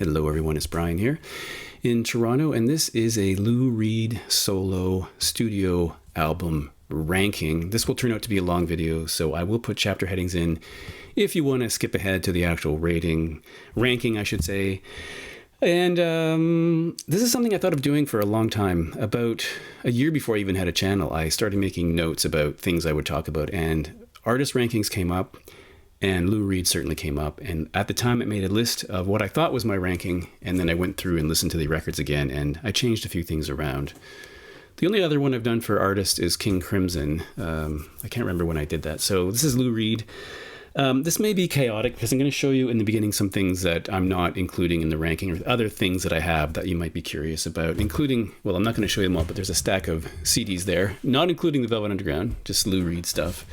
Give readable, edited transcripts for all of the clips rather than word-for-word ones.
Hello everyone, it's Brian here in Toronto, and this is a Lou Reed solo studio album ranking. This will turn out to be a long video, so I will put chapter headings in if you want to skip ahead to the actual ranking, I should say. And this is something I thought of doing for a long time. About a year before I even had a channel, I started making notes about things I would talk about, and artist rankings came up. And Lou Reed certainly came up. And at the time, it made a list of what I thought was my ranking. And then I went through and listened to the records again. And I changed a few things around. The only other one I've done for artist is King Crimson. I can't remember when I did that. So this is Lou Reed. This may be chaotic because I'm going to show you in the beginning some things that I'm not including in the ranking, or other things that I have that you might be curious about, including, well, I'm not going to show you them all, but there's a stack of CDs there, not including the Velvet Underground, just Lou Reed stuff.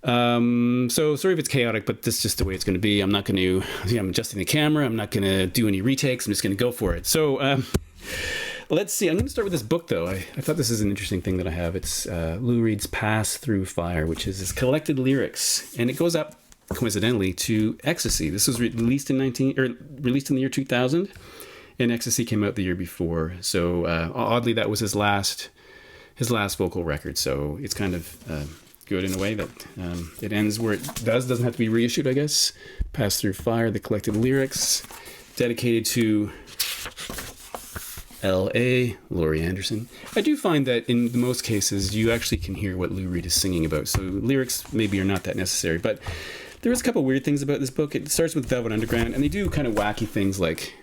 So sorry if it's chaotic, but this is just the way it's going to be. I'm adjusting the camera. I'm not going to do any retakes. I'm just going to go for it. So, let's see. I'm going to start with this book though. I thought this is an interesting thing that I have. It's, Lou Reed's Pass Through Fire, which is his collected lyrics, and it goes up coincidentally to Ecstasy. This was released in the year 2000, and Ecstasy came out the year before. So, oddly, that was his last vocal record. So it's kind of, good in a way that it ends where it doesn't have to be reissued, I guess. Pass Through Fire, the collected lyrics, dedicated to L.A., Laurie Anderson. I do find that in most cases, you actually can hear what Lou Reed is singing about, so lyrics maybe are not that necessary, but there is a couple weird things about this book. It starts with Velvet Underground, and they do kind of wacky things like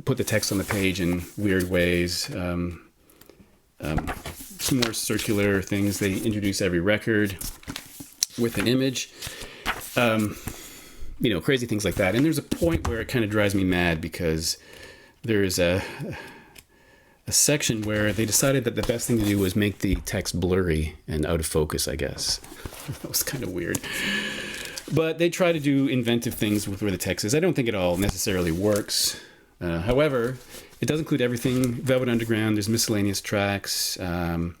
put the text on the page in weird ways, some more circular things. They introduce every record with an image, crazy things like that. And there's a point where it kind of drives me mad because there's a section where they decided that the best thing to do was make the text blurry and out of focus, I guess. That was kind of weird. But they try to do inventive things with where the text is. I don't think it all necessarily works. However, it does include everything. Velvet Underground, there's miscellaneous tracks. And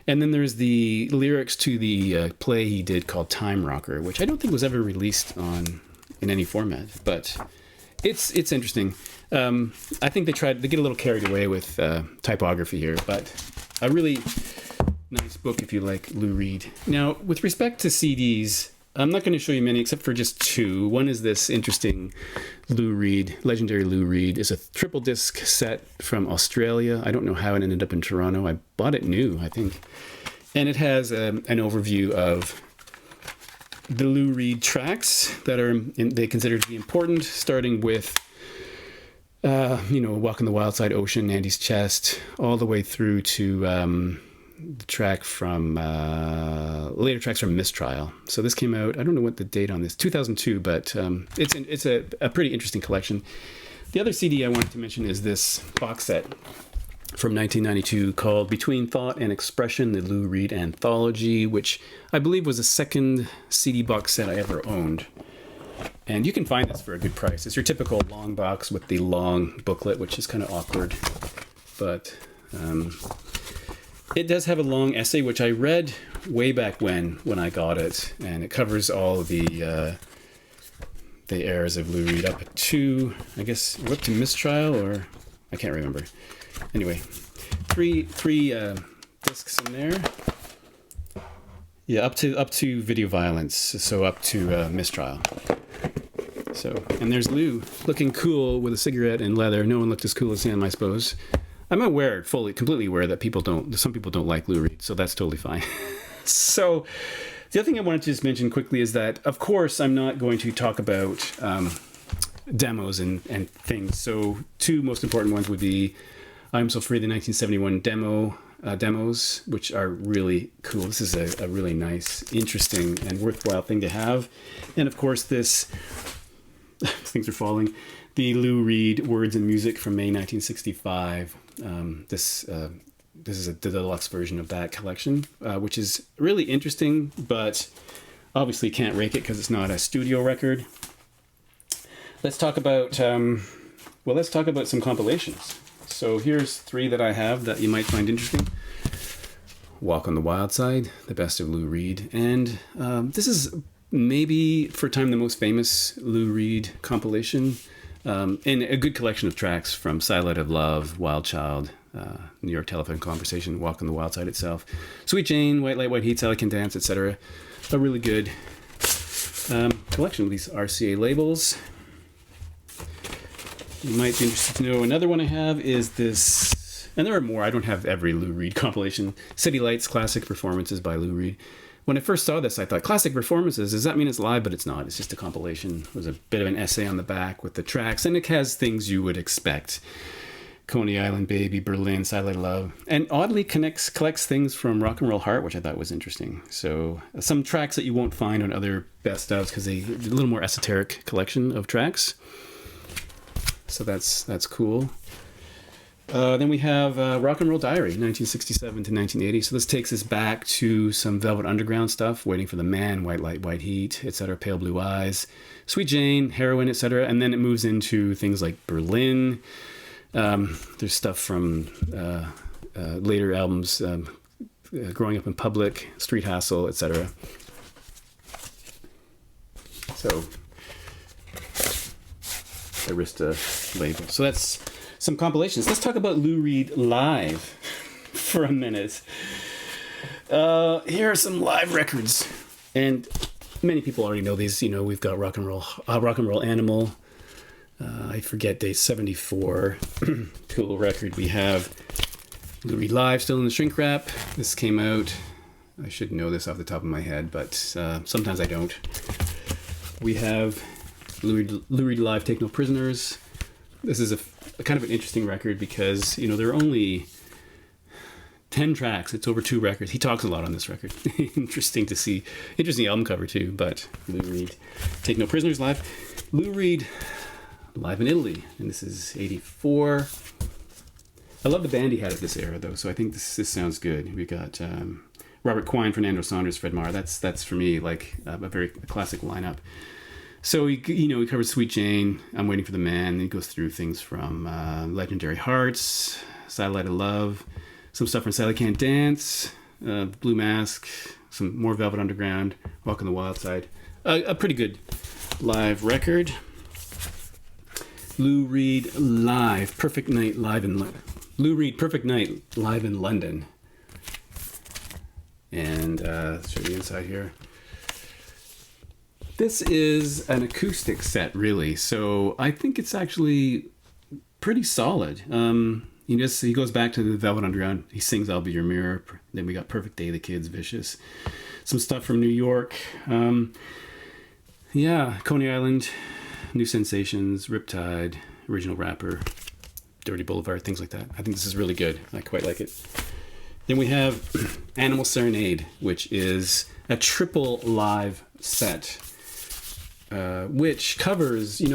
then there's the lyrics to the play he did called Time Rocker, which I don't think was ever released in any format. But it's interesting. I think they get a little carried away with typography here. But a really nice book if you like Lou Reed. Now, with respect to CDs, I'm not going to show you many except for just two. One is this interesting Lou Reed, legendary Lou Reed. It's a triple disc set from Australia. I don't know how it ended up in Toronto. I bought it new, I think. And it has an overview of the Lou Reed tracks that they consider to be important, starting with, Walk on the Wild Side, Ocean, Andy's Chest, all the way through to the track from later tracks from Mistrial. So this came out, I don't know what the date on this, 2002, but it's a pretty interesting collection. The other CD I wanted to mention is this box set from 1992 called Between Thought and Expression, the Lou Reed Anthology, which I believe was the second CD box set I ever owned. And you can find this for a good price. It's your typical long box with the long booklet, which is kind of awkward, but it does have a long essay, which I read way back when I got it, and it covers all of the eras of Lou Reed up to, I guess, we're up to Mistrial, or I can't remember. Anyway, three discs in there. Yeah, up to Video Violence, so up to Mistrial. So, and there's Lou looking cool with a cigarette and leather. No one looked as cool as him, I suppose. I'm completely aware that some people don't like Lou Reed, so that's totally fine. So the other thing I wanted to just mention quickly is that, of course, I'm not going to talk about demos and things. So two most important ones would be I'm So Free, the 1971 demos, which are really cool. This is a really nice, interesting, and worthwhile thing to have. And of course, things are falling. The Lou Reed Words and Music from May 1965. This is a deluxe version of that collection, which is really interesting, but obviously can't rake it because it's not a studio record. Let's talk about some compilations. So here's three that I have that you might find interesting. Walk on the Wild Side, the best of Lou Reed, and this is maybe for a time the most famous Lou Reed compilation. And a good collection of tracks from Satellite of Love, Wild Child, New York Telephone Conversation, Walk on the Wild Side itself, Sweet Jane, White Light, White Heat, Sally Can Dance, etc. A really good collection of these RCA labels. You might be interested to know another one I have is this, and there are more. I don't have every Lou Reed compilation. City Lights Classic Performances by Lou Reed. When I first saw this, I thought, classic performances, does that mean it's live? But it's not. It's just a compilation. There's a bit of an essay on the back with the tracks, and it has things you would expect. Coney Island Baby, Berlin, Satellite of Love, and oddly collects things from Rock and Roll Heart, which I thought was interesting. So some tracks that you won't find on other best ofs because they a little more esoteric collection of tracks. So that's cool. Then we have Rock and Roll Diary, 1967 to 1980. So this takes us back to some Velvet Underground stuff, Waiting for the Man, White Light, White Heat, etc., Pale Blue Eyes, Sweet Jane, Heroin, etc. And then it moves into things like Berlin. There's stuff from later albums, Growing Up in Public, Street Hassle, etc. So, Arista label. So that's some compilations. Let's talk about Lou Reed live for a minute. Here are some live records, and many people already know these. You know, we've got Rock and Roll Animal. I forget date 74. Cool record. We have Lou Reed live, still in the shrink wrap. This came out. I should know this off the top of my head, but sometimes I don't. We have Lou Reed live, Take No Prisoners. This is a kind of an interesting record because, you know, there are only 10 tracks. It's over 2 records. He talks a lot on this record. Interesting to see. Interesting album cover too, but Lou Reed, Take No Prisoners live. Lou Reed live in Italy, and this is 84. I love the band he had at this era, though, so I think this sounds good. We got Robert Quine, Fernando Saunders, Fred Marr. That's for me like a very classic lineup. So he covers Sweet Jane, I'm Waiting for the Man. Then he goes through things from Legendary Hearts, Satellite of Love, some stuff from Sally Can't Dance, Blue Mask, some more Velvet Underground, Walk on the Wild Side. A pretty good live record. Lou Reed live, Perfect Night live in Lou Reed Perfect Night live in London. And let's show you inside here. This is an acoustic set, really. So I think it's actually pretty solid. He goes back to the Velvet Underground. He sings "I'll Be Your Mirror." Then we got "Perfect Day," The Kids, "Vicious," some stuff from New York. Coney Island, New Sensations, Riptide, Original Rapper, Dirty Boulevard, things like that. I think this is really good. I quite like it. Then we have Animal Serenade, which is a triple live set, which covers, he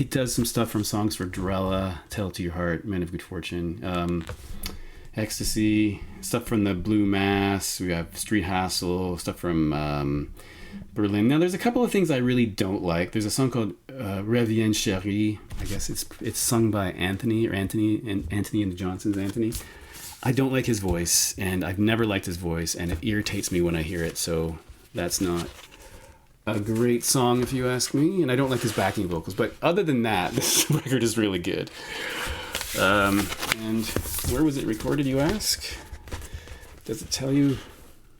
does some stuff from songs for Dorella, Tell It to Your Heart, Men of Good Fortune, Ecstasy, stuff from the Blue Mass. We have Street Hassle, stuff from Berlin. Now, there's a couple of things I really don't like. There's a song called Reviens Chérie. I guess it's sung by Anthony and the Johnsons. Anthony. I don't like his voice, and I've never liked his voice, and it irritates me when I hear it. So that's not a great song, if you ask me. And I don't like his backing vocals. But other than that, this record is really good. And where was it recorded, you ask? Does it tell you?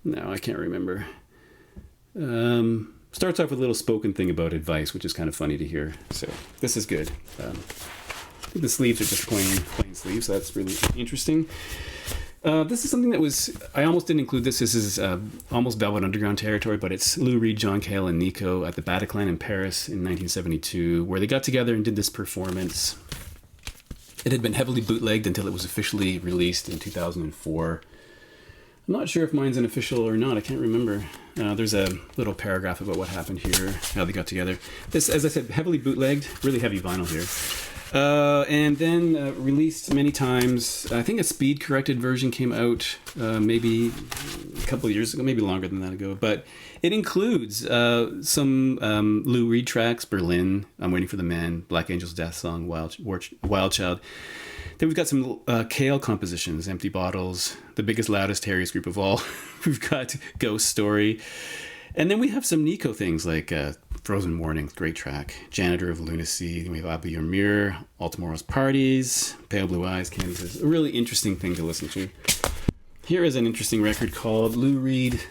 No, I can't remember. Starts off with a little spoken thing about advice, which is kind of funny to hear. So this is good. I think the sleeves are just plain sleeves, so that's really interesting. This is something that I almost didn't include this. This is almost Velvet Underground territory, but it's Lou Reed, John Cale, and Nico at the Bataclan in Paris in 1972, where they got together and did this performance. It had been heavily bootlegged until it was officially released in 2004. I'm not sure if mine's an official or not. I can't remember. There's a little paragraph about what happened here, how they got together. This, as I said, heavily bootlegged, really heavy vinyl here. And then released many times. I think a speed-corrected version came out maybe a couple of years ago, maybe longer than that ago. But it includes some Lou Reed tracks, Berlin, I'm Waiting for the Man, Black Angel's Death Song, Wild Child. Then we've got some Cale compositions, Empty Bottles, The Biggest, Loudest, Hairiest Group of All. We've got Ghost Story. And then we have some Nico things like Frozen Mornings, great track. Janitor of Lunacy. Then we have I'll Be Your Mirror, All Tomorrow's Parties, Pale Blue Eyes, Candy Says. A really interesting thing to listen to. Here is an interesting record called Lou Reed,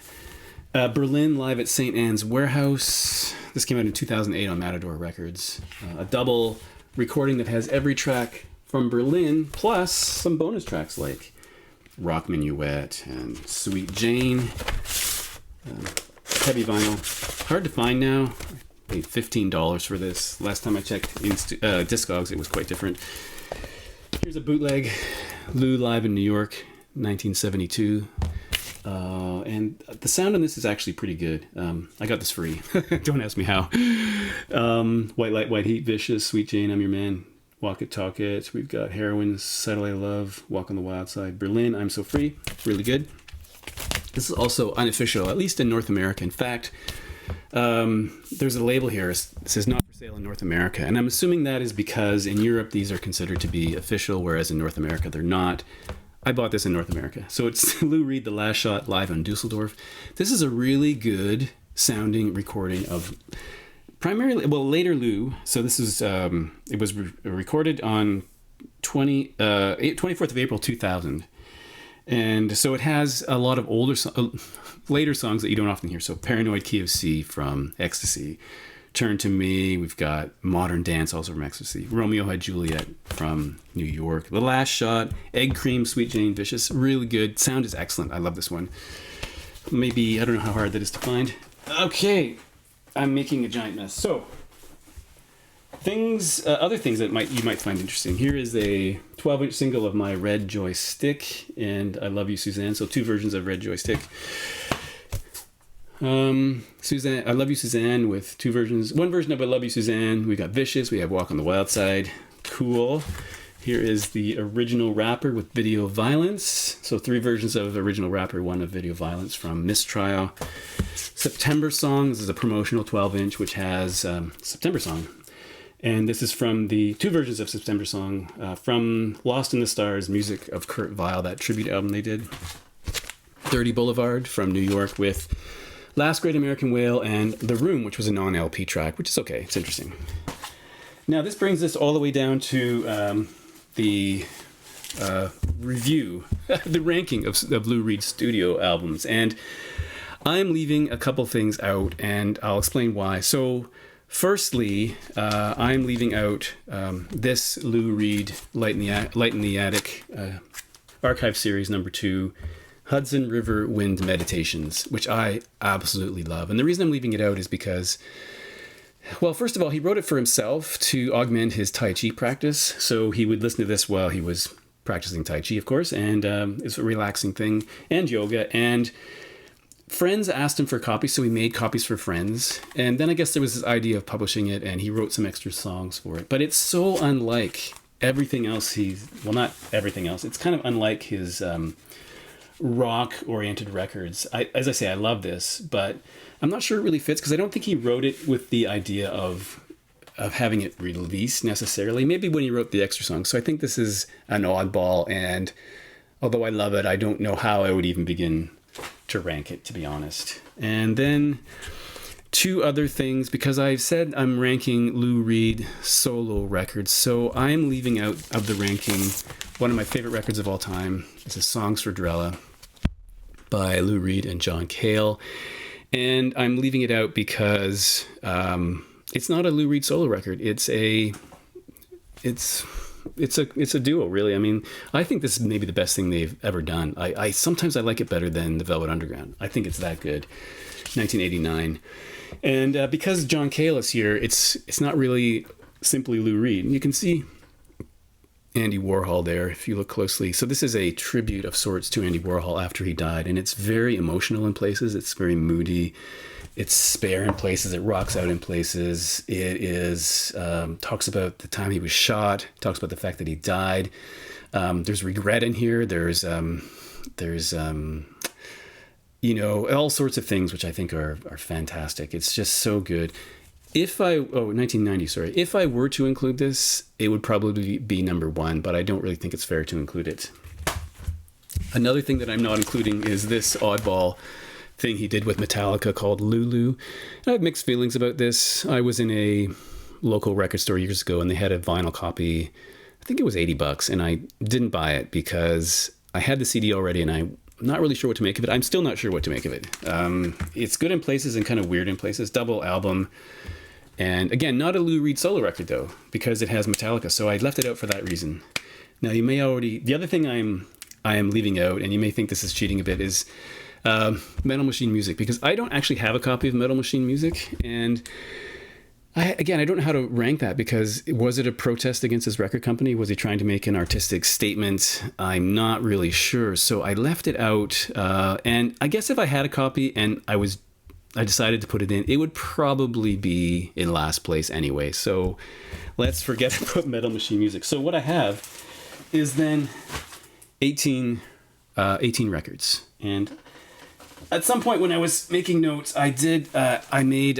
Berlin Live at St. Anne's Warehouse. This came out in 2008 on Matador Records. A double recording that has every track from Berlin, plus some bonus tracks like Rock Minuet and Sweet Jane. Heavy vinyl. Hard to find now. I paid $15 for this. Last time I checked Discogs, it was quite different. Here's a bootleg. Lou live in New York, 1972. And the sound on this is actually pretty good. I got this free. Don't ask me how. White Light, White Heat, Vicious, Sweet Jane, I'm Your Man, Walk It, Talk It. We've got Heroin, Satellite Love, Walk on the Wild Side, Berlin, I'm So Free. Really good. This is also unofficial, at least in North America. In fact, there's a label here. It says not for sale in North America. And I'm assuming that is because in Europe, these are considered to be official, whereas in North America, they're not. I bought this in North America. So it's Lou Reed, The Last Shot, live in Dusseldorf. This is a really good sounding recording of primarily, well, later Lou. So this is, it was recorded on 24th of April, 2000. And so it has a lot of later songs that you don't often hear. So Paranoid Key of C from Ecstasy. Turn to Me, we've got Modern Dance, also from Ecstasy. Romeo Had Juliet from New York. The Last Shot, Egg Cream, Sweet Jane, Vicious. Really good. Sound is excellent. I love this one. Maybe, I don't know how hard that is to find. Okay, I'm making a giant mess. So, other things that you might find interesting. Here is a 12-inch single of my Red Joy Stick and I Love You, Suzanne. So 2 versions of Red Joy Stick. Suzanne, I Love You, Suzanne with 2 versions. 1 version of I Love You, Suzanne. We got Vicious. We have Walk on the Wild Side. Cool. Here is the original Rapper with Video Violence. So 3 versions of original Rapper, 1 of Video Violence from Mistrial. September Song. This is a promotional 12-inch which has September Song. And this is from the 2 versions of September Song from Lost in the Stars, music of Kurt Weill, that tribute album they did. Dirty Boulevard from New York with Last Great American Whale and The Room, which was a non-LP track, which is okay. It's interesting. Now, this brings us all the way down to the review, the ranking of Lou Reed's studio albums. And I'm leaving a couple things out, and I'll explain why. So, firstly, I'm leaving out this Lou Reed Light in the Attic archive series number 2, Hudson River Wind Meditations, which I absolutely love. And the reason I'm leaving it out is because, well, first of all, he wrote it for himself to augment his Tai Chi practice. So he would listen to this while he was practicing Tai Chi, of course, and it's a relaxing thing, and yoga. And friends asked him for copies, so he made copies for friends. And then I guess there was this idea of publishing it, and he wrote some extra songs for it. But it's so unlike everything else well, not everything else. It's kind of unlike his rock-oriented records. As I say, I love this, but I'm not sure it really fits because I don't think he wrote it with the idea of having it released necessarily. Maybe when he wrote the extra songs. So I think this is an oddball, and although I love it, I don't know how I would even begin to rank it, to be honest. And then 2 other things, because I've said I'm ranking Lou Reed solo records, so I'm leaving out of the ranking one of my favorite records of all time. This is Songs for Drella by Lou Reed and John Cale. And I'm leaving it out because it's not a Lou Reed solo record. It's a duo, really. I mean, I think this is maybe the best thing they've ever done. I sometimes I like it better than the Velvet Underground. I think it's that good. 1989. And because John Cale is here, it's not really simply Lou Reed. You can see Andy Warhol there if you look closely. So this is a tribute of sorts to Andy Warhol after he died, and it's very emotional in places. It's very moody. It's spare in places. It rocks out in places. It is talks about the time he was shot. Talks about the fact that he died. There's regret in here. There's all sorts of things which I think are fantastic. It's just so good. 1990, sorry. If I were to include this, it would probably be number 1, but I don't really think it's fair to include it. Another thing that I'm not including is this oddball thing he did with Metallica called Lulu. I have mixed feelings about this. I was in a local record store years ago and they had a vinyl copy. I think it was $80, and I didn't buy it because I had the CD already and I'm not really sure what to make of it. I'm still not sure what to make of it. It's good in places and kind of weird in places. Double album. And again, not a Lou Reed solo record though, because it has Metallica. So I left it out for that reason. Now you may already, the other thing I am leaving out, and you may think this is cheating a bit, is Metal Machine Music, because I don't actually have a copy of Metal Machine Music. And I don't know how to rank that, because was it a protest against his record company? Was he trying to make an artistic statement? I'm not really sure. So I left it out. And I guess if I had a copy and I decided to put it in, it would probably be in last place anyway. So let's forget about Metal Machine Music. So what I have is then 18 records. And at some point when I was making notes, I made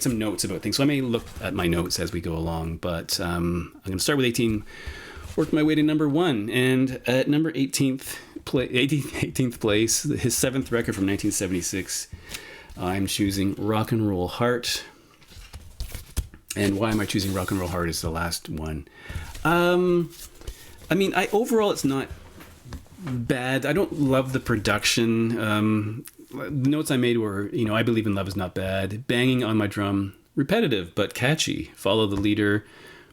some notes about things. So I may look at my notes as we go along, but I'm going to start with 18, work my way to number 1. And at number 18th place, his 7th record from 1976, I'm choosing Rock and Roll Heart. And why am I choosing Rock and Roll Heart as the last one? Overall, it's not bad. I don't love the production. The notes I made were, I Believe in Love is not bad. Banging on my drum, repetitive but catchy. Follow the Leader,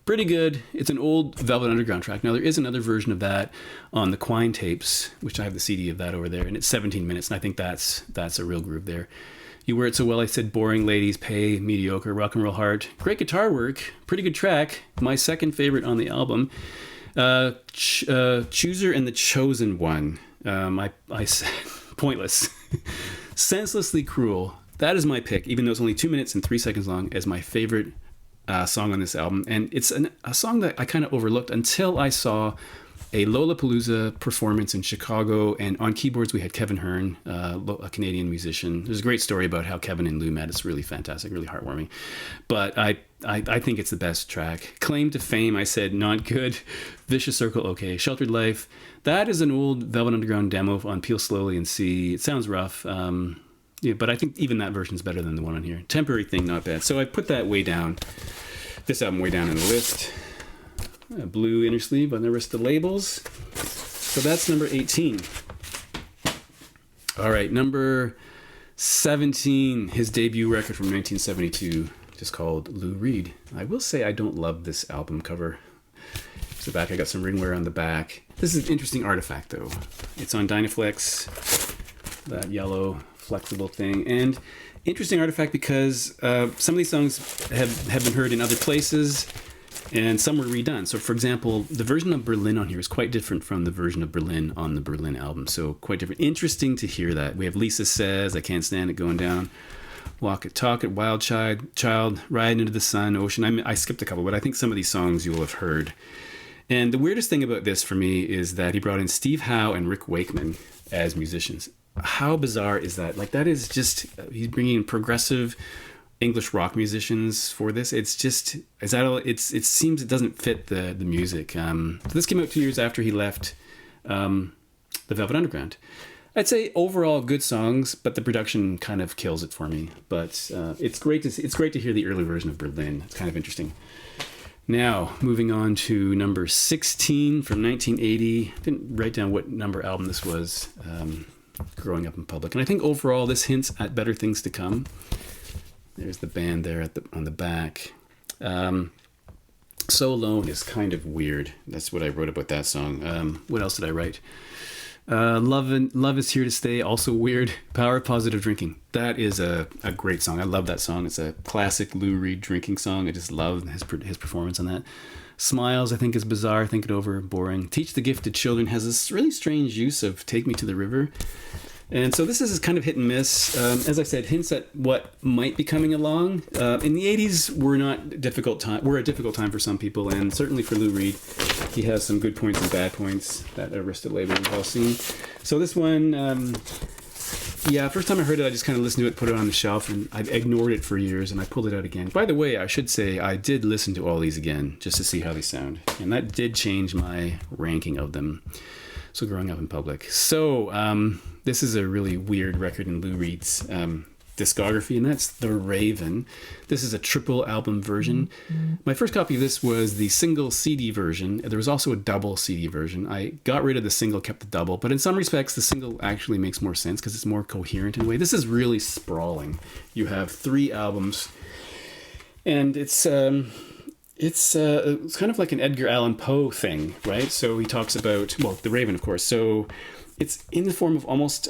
pretty good. It's an old Velvet Underground track. Now there is another version of that on the Quine tapes, which I have the CD of that over there, and it's 17 minutes, and I think that's a real groove there. You Wear It So Well, I Said, Boring, Ladies, Pay, Mediocre, Rock and Roll Heart. Great guitar work, pretty good track. My second favorite on the album. Chooser and the Chosen One. I said Pointless. Senselessly Cruel. That is my pick, even though it's only 2 minutes and 3 seconds long, as my favorite song on this album. And it's a song that I kind of overlooked until I saw a Lollapalooza performance in Chicago, and on keyboards we had Kevin Hearn, a Canadian musician. There's a great story about how Kevin and Lou met. It's really fantastic, really heartwarming. But I think it's the best track. Claim to Fame, I said, not good. Vicious Circle, okay. Sheltered Life, that is an old Velvet Underground demo on Peel Slowly and See. It sounds rough, but I think even that version's better than the one on here. Temporary Thing, not bad. So I put that way down, this album way down in the list. Blue inner sleeve on the rest of the labels. So that's number 18. All right, number 17, his debut record from 1972, just called Lou Reed. I will say I don't love this album cover. The back, I got some ringware on the back. This is an interesting artifact, though. It's on Dynaflex, that yellow flexible thing. And interesting artifact because some of these songs have been heard in other places, and some were redone. So, for example, the version of Berlin on here is quite different from the version of Berlin on the Berlin album. So, quite different. Interesting to hear that. We have Lisa Says, I Can't Stand It, Going Down, Walk It, Talk It, Wild Child, Ride Into the Sun, Ocean. I skipped a couple, but I think some of these songs you will have heard. And the weirdest thing about this for me is that he brought in Steve Howe and Rick Wakeman as musicians. How bizarre is that? Like, that is just, he's bringing in progressive English rock musicians for this. It's just, it seems it doesn't fit the music. So this came out 2 years after he left the Velvet Underground. I'd say overall good songs, but the production kind of kills it for me. But it's great to hear the early version of Berlin. It's kind of interesting. Now, moving on to number 16 from 1980. Didn't write down what number album this was, Growing Up in Public. And I think overall this hints at better things to come. There's the band there on the back. So Alone is kind of weird. That's what I wrote about that song. What else did I write? Love Is Here to Stay, also weird. Power of Positive Drinking. That is a great song. I love that song. It's a classic Lou Reed drinking song. I just love his performance on that. Smiles, I think, is bizarre. Think It Over, boring. Teach the Gifted Children has this really strange use of Take Me to the River. And so this is kind of hit and miss. As I said, hints at what might be coming along. In the 80s, were a difficult time for some people, and certainly for Lou Reed. He has some good points and bad points, that Arista label we've all seen. So this one, first time I heard it, I just kind of listened to it, put it on the shelf, and I ignored it for years, and I pulled it out again. By the way, I should say I did listen to all these again, just to see how they sound. And that did change my ranking of them. So Growing Up in Public. So, This is a really weird record in Lou Reed's discography, and that's The Raven. This is a triple album version. My first copy of this was the single CD version. There was also a double CD version. I got rid of the single, kept the double, but in some respects the single actually makes more sense because it's more coherent in a way. This is really sprawling. You have 3 albums, and it's kind of like an Edgar Allan Poe thing, right? So he talks about, well, The Raven, of course. So it's in the form of almost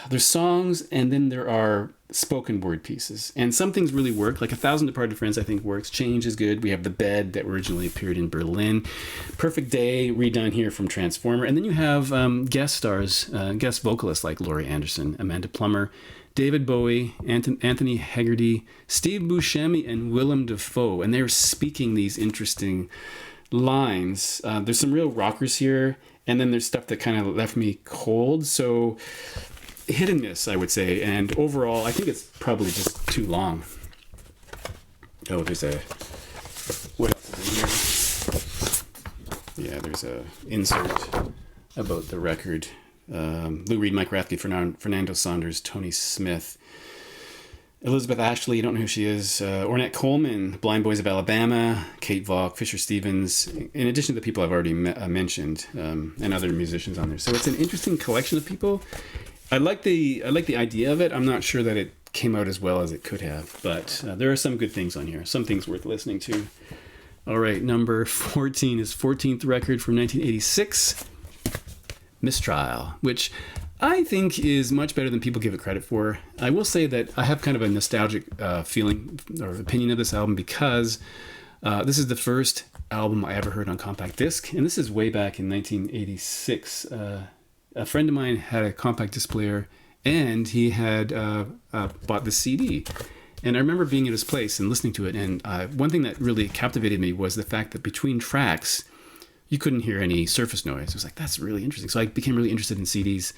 there's songs, and then there are spoken word pieces, and some things really work. Like 1,000 Departed Friends I think works. Change is good. We have The Bed that originally appeared in Berlin. Perfect Day redone here from Transformer. And then you have guest stars, guest vocalists like Laurie Anderson, Amanda Plummer, David Bowie, Anthony Hegarty, Steve Buscemi, and Willem Dafoe, and they're speaking these interesting lines. There's some real rockers here, and then there's stuff that kind of left me cold. So hit and miss, I would say, and overall I think it's probably just too long. Oh, there's a, what else is in here? Yeah, there's a insert about the record. Lou Reed, Mike Rathke, Fernando Saunders, Tony Smith, Elizabeth Ashley, you don't know who she is, Ornette Coleman, Blind Boys of Alabama, Kate Valk, Fisher Stevens, in addition to the people I've already mentioned, and other musicians on there. So it's an interesting collection of people. I like the idea of it. I'm not sure that it came out as well as it could have, but there are some good things on here. Some things worth listening to. All right, number 14 is 14th record from 1986, Mistrial, which I think is much better than people give it credit for. I will say that I have kind of a nostalgic feeling or opinion of this album because this is the first album I ever heard on compact disc, and this is way back in 1986. A friend of mine had a compact disc player, and he had bought the CD. And I remember being at his place and listening to it, and one thing that really captivated me was the fact that between tracks, you couldn't hear any surface noise. I was like, that's really interesting. So I became really interested in CDs.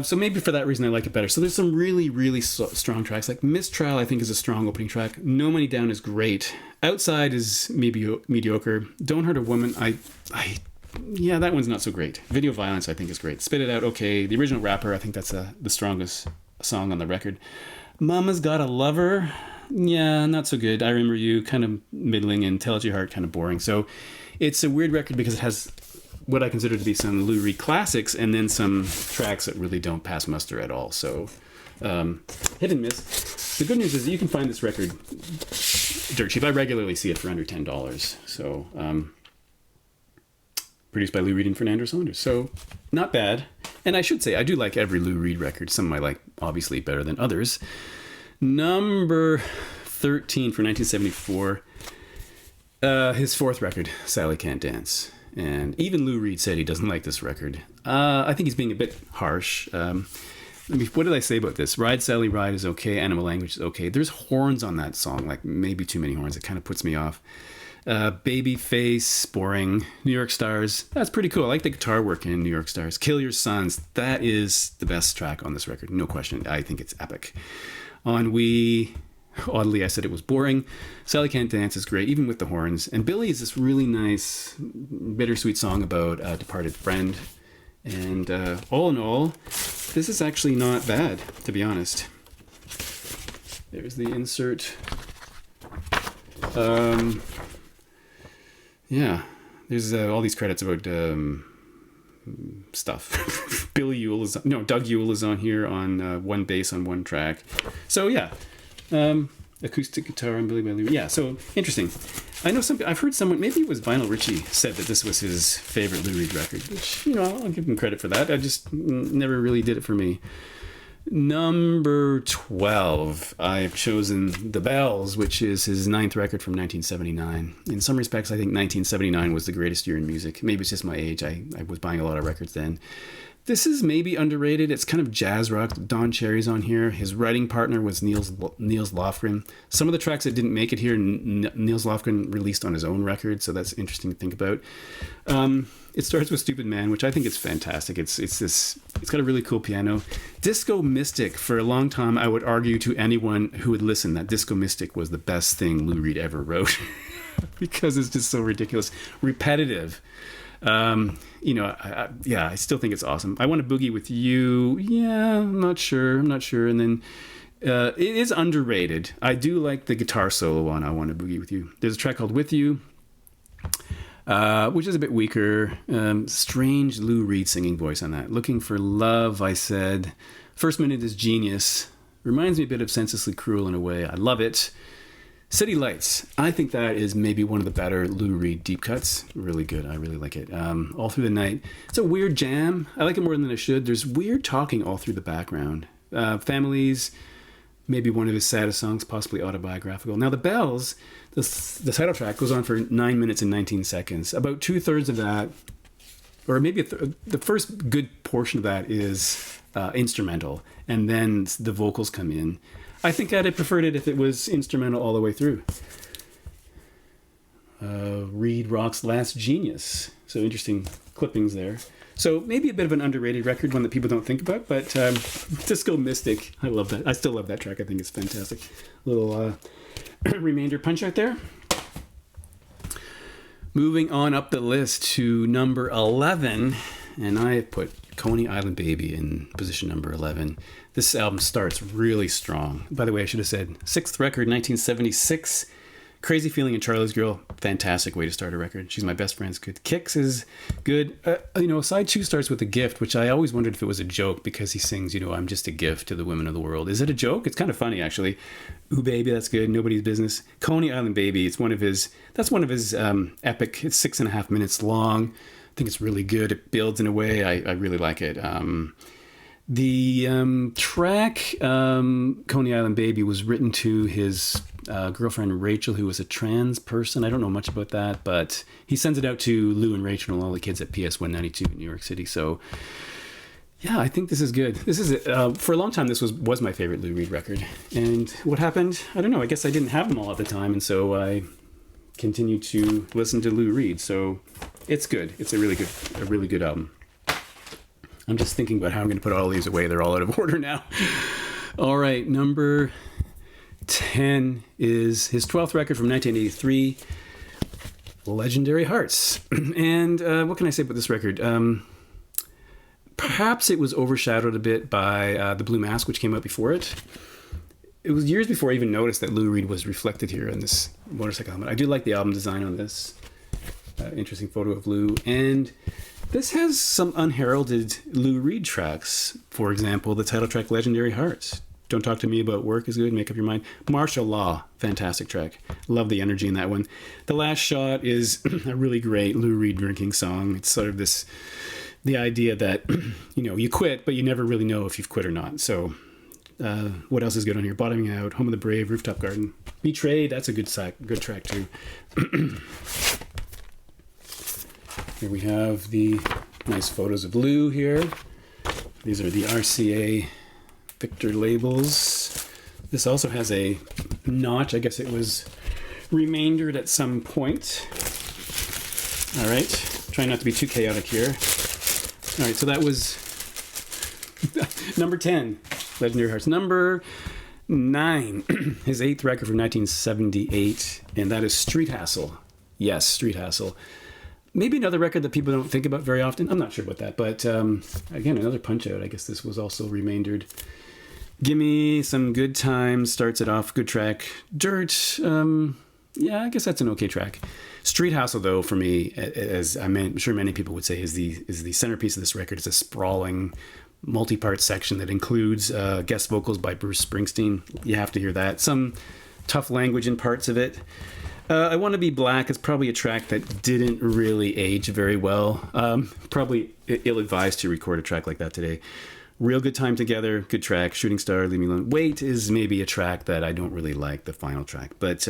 So maybe for that reason I like it better. So there's some really, really strong tracks. Like Mistrial, I think, is a strong opening track. No Money Down is great. Outside is maybe mediocre. Don't Hurt a Woman, yeah, that one's not so great. Video Violence, I think, is great. Spit It Out, okay. The Original Rapper, I think that's the strongest song on the record. Mama's Got a Lover, yeah, not so good. I Remember You, kind of middling, and Tell It Your Heart, kind of boring. So it's a weird record because it has what I consider to be some Lou Reed classics and then some tracks that really don't pass muster at all. So hit and miss. The good news is that you can find this record dirt cheap. I regularly see it for under $10. So produced by Lou Reed and Fernando Saunders. So not bad. And I should say, I do like every Lou Reed record. Some I like obviously better than others. Number 13 for 1974. His 4th record, Sally Can't Dance. And even Lou Reed said he doesn't like this record. I think he's being a bit harsh. What did I say about this? Ride Sally Ride is okay. Animal Language is okay. There's horns on that song, like maybe too many horns. It kind of puts me off. Babyface, boring. New York Stars, that's pretty cool. I like the guitar work in New York Stars. Kill Your Sons, that is the best track on this record, no question. I think it's epic. Ennui, oddly I said it was boring. Sally Can't Dance is great, even with the horns. And Billy is this really nice, bittersweet song about a departed friend. And all in all, this is actually not bad, to be honest. There's the insert. Yeah, there's all these credits about stuff. Doug Yule is on here on one bass on one track. So yeah, acoustic guitar on Billy Bailey. Yeah, so interesting. I know I've heard someone, maybe it was Vinyl Richie, said that this was his favorite Lou Reed record, which, I'll give him credit for that. I just never really did it for me. Number 12, I've chosen The Bells, which is his 9th record from 1979. In some respects, I think 1979 was the greatest year in music. Maybe it's just my age. I was buying a lot of records then. This is maybe underrated. It's kind of jazz rock. Don Cherry's on here. His writing partner was Niels Lofgren. Some of the tracks that didn't make it here, Niels Lofgren released on his own record, so that's interesting to think about. It starts with Stupid Man, which I think is fantastic. It's got a really cool piano. Disco Mystic, for a long time, I would argue to anyone who would listen that Disco Mystic was the best thing Lou Reed ever wrote because it's just so ridiculous. Repetitive. I still think it's awesome. I Want to Boogie with You. Yeah, I'm not sure. And then it is underrated. I do like the guitar solo on I Want to Boogie with You. There's a track called With You, which is a bit weaker. Strange Lou Reed singing voice on that. Looking for Love, I said. First minute is genius. Reminds me a bit of Senselessly Cruel in a way. I love it. City Lights. I think that is maybe one of the better Lou Reed deep cuts. Really good. I really like it. All Through the Night. It's a weird jam. I like it more than I should. There's weird talking all through the background. Families. Maybe one of his saddest songs, possibly autobiographical. Now, The Bells, the title track, goes on for 9 minutes and 19 seconds. About 2/3 of that, or maybe the first good portion of that is instrumental, and then the vocals come in. I think I'd have preferred it if it was instrumental all the way through. Reed Rock's Last Genius. So interesting clippings there. So maybe a bit of an underrated record, one that people don't think about, but Disco Mystic, I love that. I still love that track. I think it's fantastic. Little remainder punch out there. Moving on up the list to number 11, and I put Coney Island Baby in position number 11. This album starts really strong. By the way, I should have said 6th record, 1976. Crazy Feeling and Charlie's Girl, fantastic way to start a record. She's My Best Friend's good. Kicks is good. Side 2 starts with A Gift, which I always wondered if it was a joke because he sings, I'm just a gift to the women of the world. Is it a joke? It's kind of funny, actually. Ooh, Baby, that's good. Nobody's Business. Coney Island Baby, that's one of his epic, it's 6.5 minutes long. I think it's really good. It builds in a way. I really like it. The track, Coney Island Baby, was written to his girlfriend Rachel, who was a trans person. I don't know much about that, but he sends it out to Lou and Rachel and all the kids at PS 192 in New York City. So, yeah, I think this is good. This is for a long time. This was my favorite Lou Reed record. And what happened? I don't know. I guess I didn't have them all at the time, and so I continued to listen to Lou Reed. So it's good. It's a really good album. I'm just thinking about how I'm going to put all these away. They're all out of order now. All right, number 10 is his 12th record from 1983, Legendary Hearts. And what can I say about this record? Perhaps it was overshadowed a bit by The Blue Mask, which came out before it. It was years before I even noticed that Lou Reed was reflected here in this motorcycle helmet. I do like the album design on this. Interesting photo of Lou. And this has some unheralded Lou Reed tracks. For example, the title track Legendary Hearts. Don't Talk to Me About Work is good. Make Up Your Mind. Martial Law, fantastic track. Love the energy in that one. The Last Shot is a really great Lou Reed drinking song. It's sort of the idea that, you quit, but you never really know if you've quit or not. So what else is good on here? Bottoming Out, Home of the Brave, Rooftop Garden. Betrayed, that's a good track too. Here we have the nice photos of Lou here. These are the RCA Victor labels. This also has a notch. I guess it was remaindered at some point. All right. Try not to be too chaotic here. All right. So that was number 10, Legendary Hearts. Number 9, his 8th record from 1978, and that is Street Hassle. Yes, Street Hassle. Maybe another record that people don't think about very often. I'm not sure about that. But again, another punch-out. I guess this was also remaindered. Gimme Some Good Times starts it off. Good track. Dirt. Yeah, I guess that's an okay track. Street Hassle, though, for me, as I'm sure many people would say, is the centerpiece of this record. It's a sprawling, multi-part section that includes guest vocals by Bruce Springsteen. You have to hear that. Some tough language in parts of it. I Want to Be Black is probably a track that didn't really age very well. Probably ill-advised to record a track like that today. Real Good Time Together, good track. Shooting Star, Leave Me Alone. Wait is maybe a track that I don't really like, the final track. But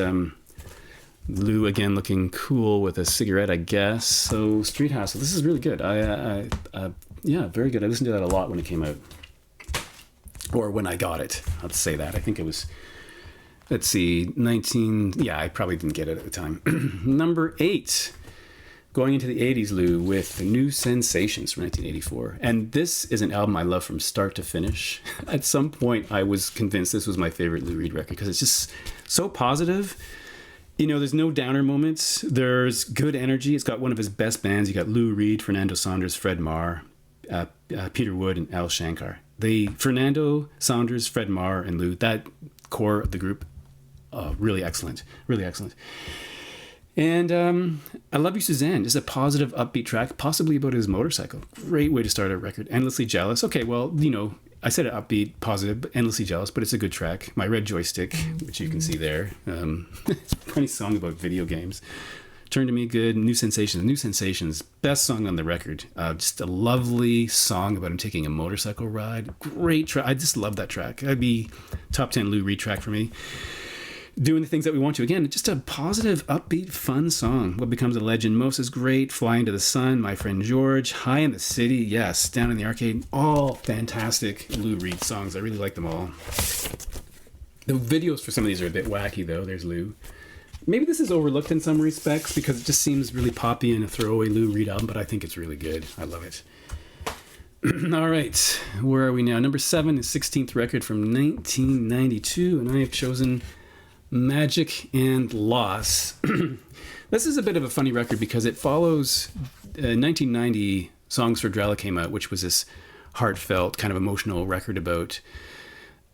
Lou, again, looking cool with a cigarette, I guess. So Street Hassle, this is really good. Yeah, very good. I listened to that a lot when it came out. Or when I got it. I'll say that. I think it was... Let's see, 19... Yeah, I probably didn't get it at the time. Number 8, going into the 80s, Lou, with New Sensations from 1984. And this is an album I love from start to finish. At some point, I was convinced this was my favorite Lou Reed record because it's just so positive. There's no downer moments. There's good energy. It's got one of his best bands. You got Lou Reed, Fernando Saunders, Fred Marr, Peter Wood, and Al Shankar. Fernando Saunders, Fred Marr, and Lou, that core of the group, really excellent. Really excellent. And I Love You, Suzanne, just a positive, upbeat track, possibly about his motorcycle. Great way to start a record. Endlessly Jealous. Okay, well, I said it upbeat, positive, Endlessly Jealous, but it's a good track. My Red Joystick, which you can see there. It's a funny song about video games. Turn to Me, good. New Sensations. New Sensations, best song on the record. Just a lovely song about him taking a motorcycle ride. Great track. I just love that track. That'd be top 10 Lou Reed track for me. Doing the Things That We Want to. Again, just a positive, upbeat, fun song. What Becomes a Legend. Most is great. Flying to the Sun. My Friend George. High in the City. Yes. Down in the Arcade. All fantastic Lou Reed songs. I really like them all. The videos for some of these are a bit wacky, though. There's Lou. Maybe this is overlooked in some respects because it just seems really poppy and a throwaway Lou Reed album, but I think it's really good. I love it. All right. Where are we now? Number 7 is 16th record from 1992, and I have chosen Magic and Loss. This is a bit of a funny record because it follows 1990 Songs for Drella came out, which was this heartfelt, kind of emotional record about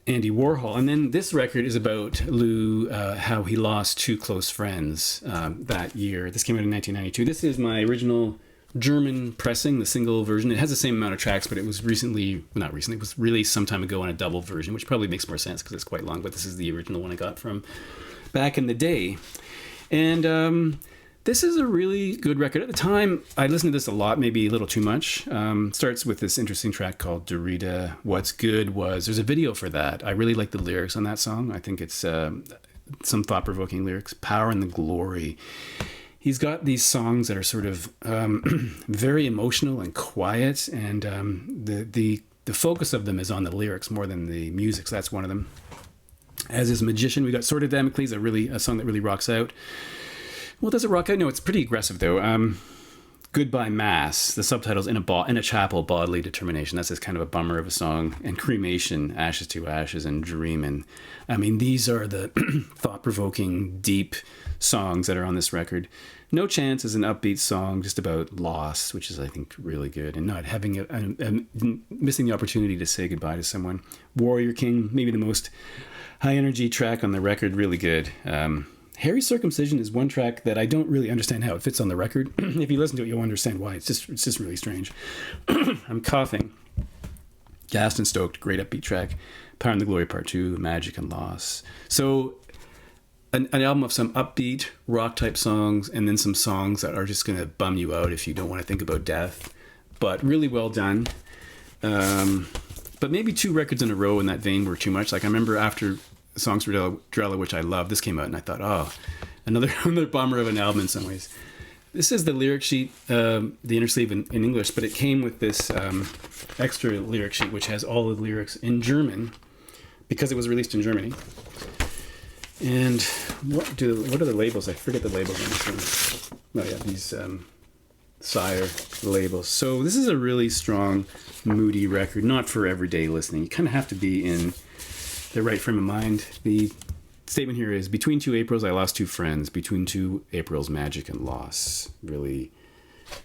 Andy Warhol. And then this record is about Lou, how he lost two close friends that year. This came out in 1992. This is my original German pressing, the single version. It has the same amount of tracks, but it was not recently, it was released some time ago on a double version, which probably makes more sense because it's quite long, but this is the original one I got from back in the day. And this is a really good record. At the time, I listened to this a lot, maybe a little too much. Starts with this interesting track called Dorita. What's Good Was, there's a video for that. I really like the lyrics on that song. I think it's some thought-provoking lyrics. Power and the Glory. He's got these songs that are sort of very emotional and quiet, and the focus of them is on the lyrics more than the music, so that's one of them. As is Magician, we got Sorted Damocles, a song that really rocks out. Well, does it rock out? No, it's pretty aggressive, though. Goodbye Mass, the subtitles in a chapel, Bodily Determination. That's just kind of a bummer of a song. And Cremation, Ashes to Ashes, and Dreamin'. I mean, these are the thought-provoking, deep songs that are on this record. No Chance is an upbeat song just about loss, which is, I think, really good, and not having missing the opportunity to say goodbye to someone. Warrior King, maybe the most high-energy track on the record, really good. Harry's Circumcision is one track that I don't really understand how it fits on the record. If you listen to it, you'll understand why. It's just really strange. I'm coughing. Gassed and Stoked, great upbeat track. Power and the Glory Part 2, Magic and Loss. So an album of some upbeat rock type songs and then some songs that are just going to bum you out if you don't want to think about death. But really well done. But maybe 2 records in a row in that vein were too much. Like I remember after Songs for Drella, which I love, this came out and I thought, oh, another bummer of an album in some ways. This is the lyric sheet, the inner sleeve in English, but it came with this extra lyric sheet which has all the lyrics in German because it was released in Germany. And what are the labels? I forget the labels on this one. Oh yeah, these Sire labels. So this is a really strong, moody record, not for everyday listening. You kind of have to be in the right frame of mind. The statement here is, between 2 Aprils, I lost 2 friends. Between 2 Aprils, Magic and Loss. Really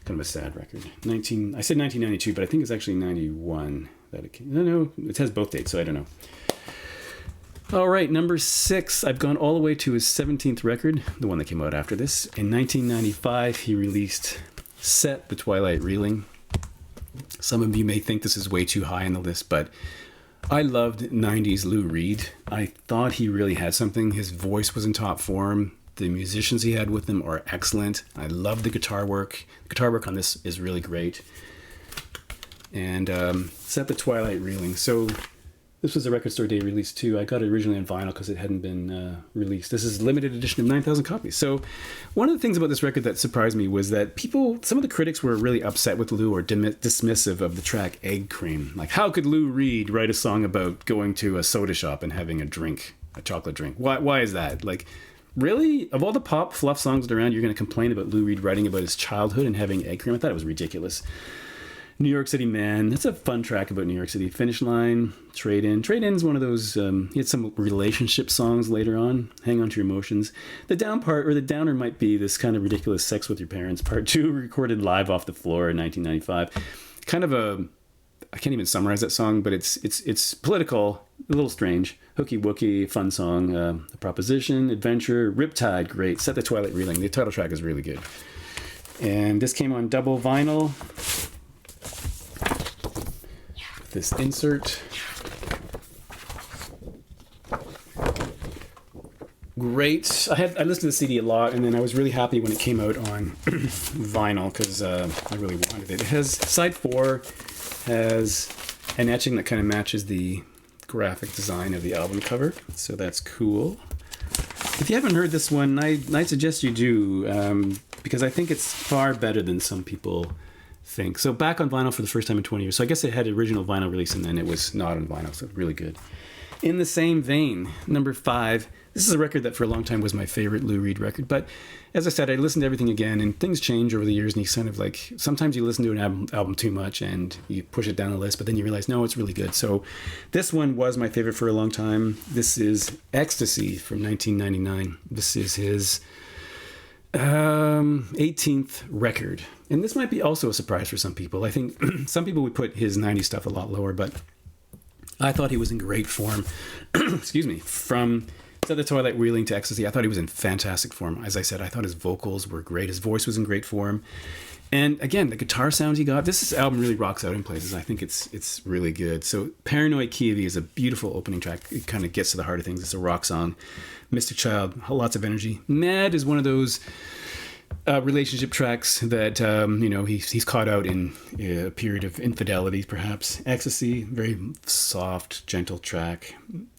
kind of a sad record. I said 1992, but I think it's actually 91 that it came. No, it has both dates, so I don't know. All right, number 6. I've gone all the way to his 17th record, the one that came out after this. In 1995, he released Set the Twilight Reeling. Some of you may think this is way too high on the list, but I loved 90s Lou Reed. I thought he really had something. His voice was in top form. The musicians he had with him are excellent. I love the guitar work. The guitar work on this is really great. And Set the Twilight Reeling. So this was a Record Store Day release too. I got it originally on vinyl because it hadn't been released. This is a limited edition of 9,000 copies. So one of the things about this record that surprised me was that some of the critics were really upset with Lou or dismissive of the track Egg Cream. Like, how could Lou Reed write a song about going to a soda shop and having a chocolate drink? Why is that? Like, really? Of all the pop fluff songs around, you're going to complain about Lou Reed writing about his childhood and having egg cream? I thought it was ridiculous. New York City Man. It's a fun track about New York City. Finish Line, Trade In. Trade In is one of those, he had some relationship songs later on. Hang On to Your Emotions. The down part, or the downer might be this kind of ridiculous Sex with Your Parents, part 2, recorded live off the floor in 1995. Kind of a, I can't even summarize that song, but it's political, a little strange. Hooky Wookie, fun song. The Proposition, Adventure, Riptide, great. Set the Twilight Reeling. The title track is really good. And this came on double vinyl. This insert. Great. I listened to the CD a lot, and then I was really happy when it came out on vinyl because I really wanted it. It has side 4 has an etching that kind of matches the graphic design of the album cover, so that's cool. If you haven't heard this one, I suggest you do, because I think it's far better than some people think. So back on vinyl for the first time in 20 years. So I guess it had original vinyl release and then it was not on vinyl, so really good. In the same vein, number 5, this is a record that for a long time was my favorite Lou Reed record, but as I said, I listened to everything again and things change over the years, and you kind of like, sometimes you listen to an album too much and you push it down the list, but then you realize, no, it's really good. So this one was my favorite for a long time. This is Ecstasy from 1999. This is his 18th record. And this might be also a surprise for some people. I think some people would put his 90s stuff a lot lower, but I thought he was in great form. Excuse me. From Set the Twilight Reeling to Ecstasy, I thought he was in fantastic form. As I said, I thought his vocals were great. His voice was in great form. And again, the guitar sounds he got, this album really rocks out in places. I think it's really good. So Paranoid Kiwi is a beautiful opening track. It kind of gets to the heart of things. It's a rock song. Mystic Child, lots of energy. Mad is one of those relationship tracks that, he's caught out in a period of infidelity, perhaps. Ecstasy, very soft, gentle track.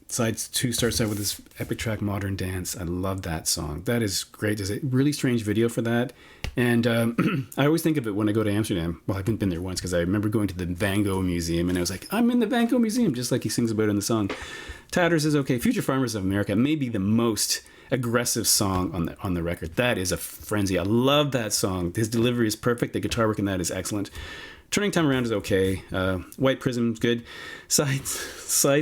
Side 2 starts out with this epic track, Modern Dance. I love that song. That is great. There's a really strange video for that. And I always think of it when I go to Amsterdam. Well, I haven't been there once because I remember going to the Van Gogh Museum and I was like, I'm in the Van Gogh Museum, just like he sings about in the song. Tatters is okay. Future Farmers of America may be the most aggressive song on the record. That is a frenzy. I love that song. His delivery is perfect. The guitar work in that is excellent. Turning Time Around is okay. White Prism is good. Side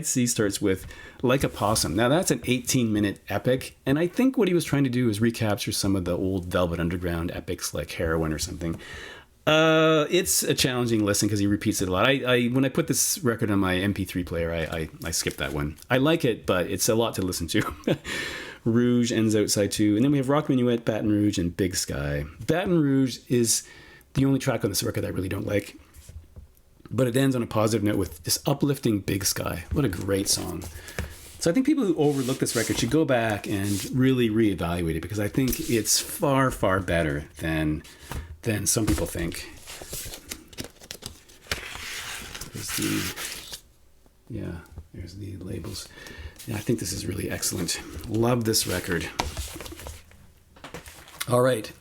C starts with Like a Possum. Now that's an 18-minute epic, and I think what he was trying to do is recapture some of the old Velvet Underground epics like Heroin or something. It's a challenging listen because he repeats it a lot. When I put this record on my MP3 player, I skipped that one. I like it, but it's a lot to listen to. Rouge ends out side 2, and then we have Rock Minuet, Baton Rouge, and Big Sky. Baton Rouge is the only track on this record I really don't like, but it ends on a positive note with this uplifting Big Sky. What a great song. So I think people who overlook this record should go back and really reevaluate it, because I think it's far, far better than some people think. There's the labels. Yeah, I think this is really excellent. Love this record. All right.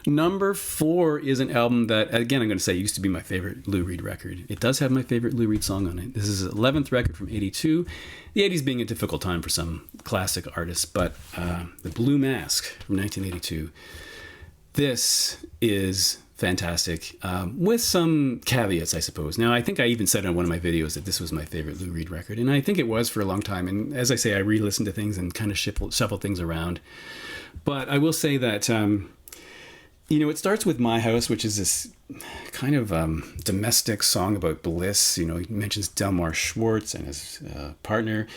Number 4 is an album that, again, I'm going to say used to be my favorite Lou Reed record. It does have my favorite Lou Reed song on it. This is his 11th record from 82. The 80s being a difficult time for some classic artists, but The Blue Mask from 1982. This is fantastic, with some caveats, I suppose. Now, I think I even said on one of my videos that this was my favorite Lou Reed record, and I think it was for a long time. And as I say, I re-listened to things and kind of shuffle things around. But I will say that, it starts with My House, which is this kind of domestic song about bliss. He mentions Delmar Schwartz and his partner.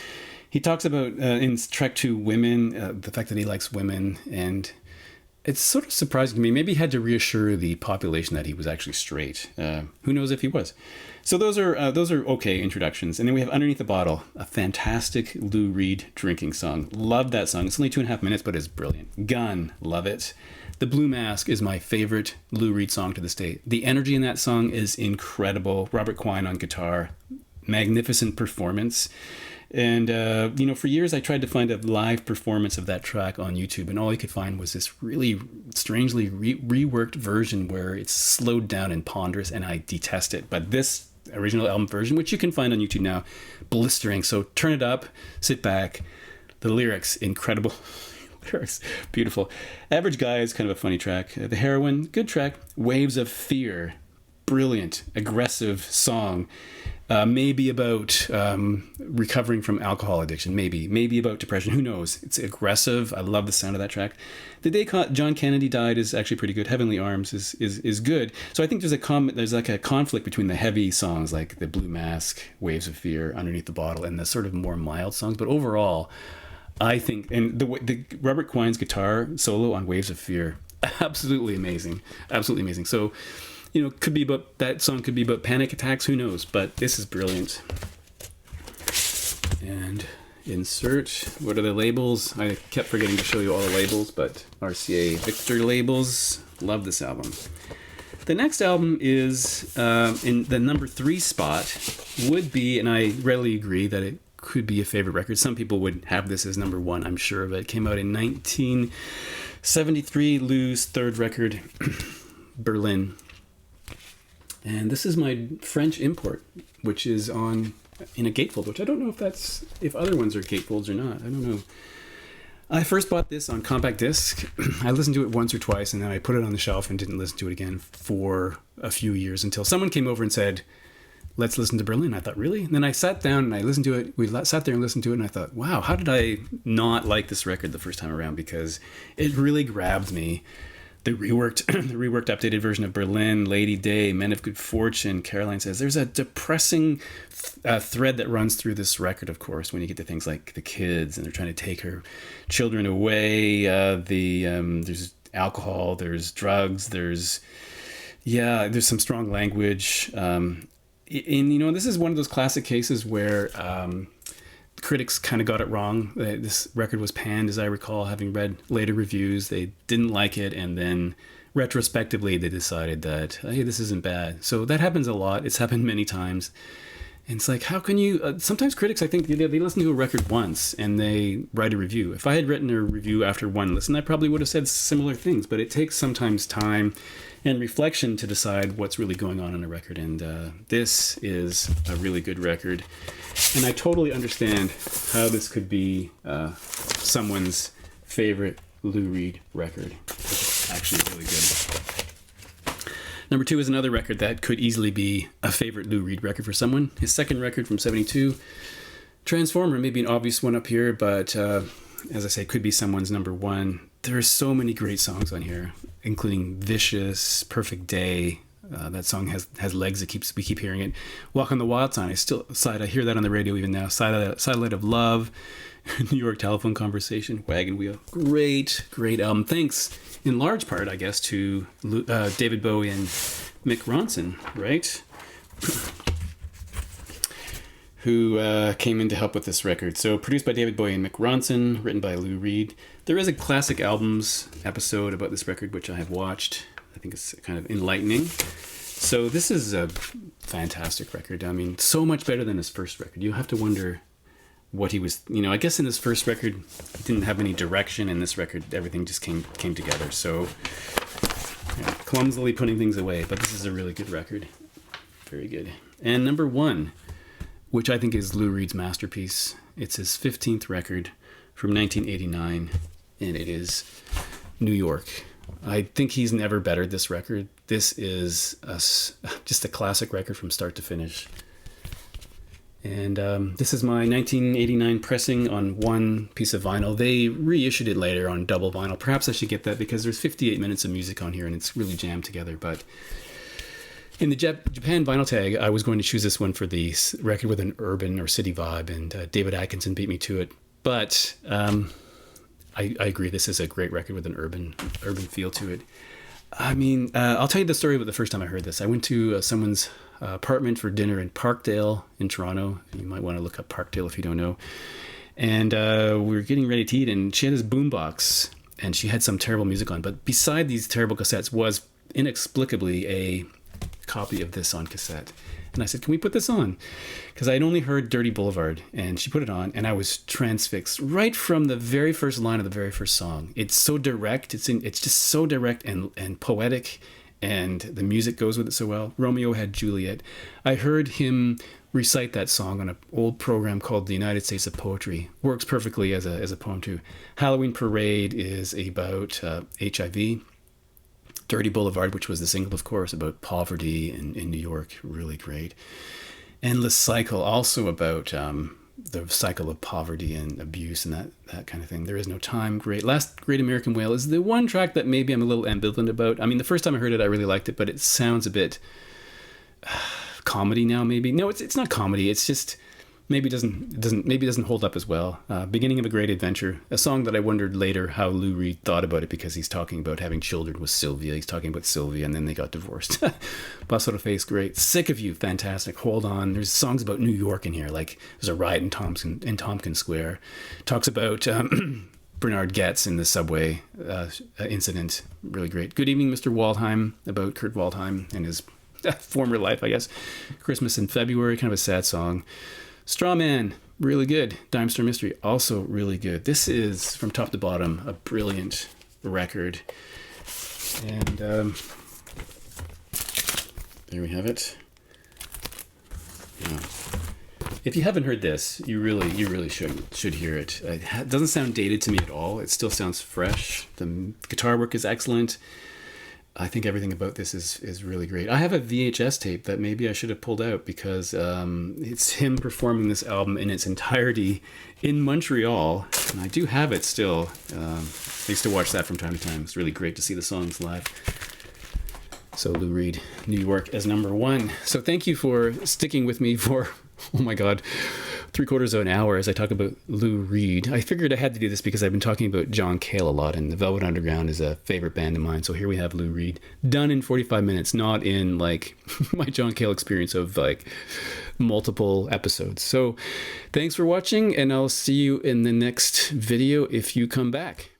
He talks about, in track 2, women, the fact that he likes women, and it's sort of surprising to me. Maybe he had to reassure the population that he was actually straight. Who knows if he was? So those are okay introductions. And then we have Underneath the Bottle, a fantastic Lou Reed drinking song. Love that song. It's only 2.5 minutes, but it's brilliant. Gun, love it. The Blue Mask is my favorite Lou Reed song to this day. The energy in that song is incredible. Robert Quine on guitar, magnificent performance. And, for years I tried to find a live performance of that track on YouTube, and all I could find was this really strangely reworked version where it's slowed down and ponderous, and I detest it. But this original album version, which you can find on YouTube now, blistering. So turn it up, sit back. The lyrics, incredible. Lyrics, beautiful. Average Guy is kind of a funny track. The Heroin, good track. Waves of Fear. brilliant, aggressive song. Maybe about recovering from alcohol addiction. Maybe about depression. Who knows? It's aggressive. I love the sound of that track. The Day John Kennedy Died is actually pretty good. Heavenly Arms is good. So I think there's like a conflict between the heavy songs like the Blue Mask, Waves of Fear, Underneath the Bottle, and the sort of more mild songs. But overall, I think, and the Robert Quine's guitar solo on Waves of Fear, absolutely amazing. So, could be about, that song could be about panic attacks, who knows, but this is brilliant. And insert, what are the labels? I kept forgetting to show you all the labels, but RCA Victor labels. Love this album. The next album is in the number 3 spot, would be, and I readily agree that it could be a favorite record. Some people would have this as number 1, I'm sure of it. It came out in 1973, Lou's third record, Berlin. And this is my French import, which is in a gatefold, which I don't know if other ones are gatefolds or not. I don't know. I first bought this on compact disc. I listened to it once or twice, and then I put it on the shelf and didn't listen to it again for a few years until someone came over and said, let's listen to Berlin. I thought, really? And then I sat down and I listened to it. We sat there and listened to it, and I thought, wow, how did I not like this record the first time around? Because it really grabbed me. The reworked updated version of Berlin, Lady Day, Men of Good Fortune, Caroline Says. There's a depressing thread that runs through this record, of course, when you get to things like the kids and they're trying to take her children away. There's alcohol, there's drugs, there's some strong language. And this is one of those classic cases where critics kind of got it wrong. This record was panned, as I recall, having read later reviews. They didn't like it, and then retrospectively they decided that, hey, this isn't bad. So that happens a lot. It's happened many times. And it's like, how can you... sometimes critics, I think, they listen to a record once and they write a review. If I had written a review after one listen, I probably would have said similar things. But it takes sometimes time and reflection to decide what's really going on in a record. And this is a really good record. And I totally understand how this could be someone's favorite Lou Reed record. It's actually really good. Number 2 is another record that could easily be a favorite Lou Reed record for someone. His second record from 72, Transformer, maybe an obvious one up here, but as I say, could be someone's number 1. There are so many great songs on here, including Vicious, Perfect Day. That song has legs. We keep hearing it. Walk on the Wild Side. I hear that on the radio even now. Satellite of Love, New York Telephone Conversation, Wagon Wheel. Great album. Thanks in large part, I guess, to David Bowie and Mick Ronson, right? Who came in to help with this record. So produced by David Bowie and Mick Ronson, written by Lou Reed. There is a classic albums episode about this record, which I have watched. I think it's kind of enlightening. So this is a fantastic record. I mean, so much better than his first record. You have to wonder what he was, I guess in his first record, he didn't have any direction. In this record, everything just came together. So clumsily putting things away, but this is a really good record. Very good. And number 1, which I think is Lou Reed's masterpiece. It's his 15th record from 1989, and it is New York. I think he's never bettered this record. This is just a classic record from start to finish. And this is my 1989 pressing on one piece of vinyl. They reissued it later on double vinyl. Perhaps I should get that because there's 58 minutes of music on here and it's really jammed together. But in the Japan vinyl tag, I was going to choose this one for the record with an urban or city vibe, and David Atkinson beat me to it. But I agree, this is a great record with an urban feel to it. I mean, I'll tell you the story about the first time I heard this. I went to someone's apartment for dinner in Parkdale in Toronto. You might want to look up Parkdale if you don't know. And we were getting ready to eat, and she had this boombox, and she had some terrible music on. But beside these terrible cassettes was inexplicably a copy of this on cassette. And I said, can we put this on? Because I had only heard Dirty Boulevard, and she put it on, and I was transfixed right from the very first line of the very first song. It's so direct. It's just so direct and poetic, and the music goes with it so well. Romeo Had Juliet. I heard him recite that song on an old program called The United States of Poetry. Works perfectly as a poem too. Halloween Parade is about HIV. Dirty Boulevard, which was the single, of course, about poverty in New York, really great. Endless Cycle, also about the cycle of poverty and abuse and that kind of thing. There Is No Time, great. Last Great American Whale is the one track that maybe I'm a little ambivalent about. I mean, the first time I heard it, I really liked it, but it sounds a bit comedy now, maybe. No, it's not comedy. It's just maybe it doesn't hold up as well. Beginning of a Great Adventure, a song that I wondered later how Lou Reed thought about it, because he's talking about having children with Sylvia. He's talking about Sylvia, and then they got divorced. Bustle Face, great. Sick of You, fantastic. Hold On. There's songs about New York in here, like there's a riot in Tompkins Square. Talks about Bernard Goetz in the subway incident, really great. Good Evening, Mr. Waldheim, about Kurt Waldheim and his former life, I guess. Christmas in February, kind of a sad song. Straw Man, really good. Dime Store Mystery, also really good. This is, from top to bottom, a brilliant record. And there we have it. Yeah. If you haven't heard this, you really should hear it. It doesn't sound dated to me at all. It still sounds fresh. The guitar work is excellent. I think everything about this is really great. I have a VHS tape that maybe I should have pulled out, because it's him performing this album in its entirety in Montreal, and I do have it still. I used to watch that from time to time. It's really great to see the songs live. So Lou Reed, New York as number 1. So thank you for sticking with me for, oh my God, 3/4 of an hour as I talk about Lou Reed. I figured I had to do this because I've been talking about John Cale a lot, and the Velvet Underground is a favorite band of mine. So here we have Lou Reed, done in 45 minutes, not in like my John Cale experience of like multiple episodes. So thanks for watching, and I'll see you in the next video if you come back.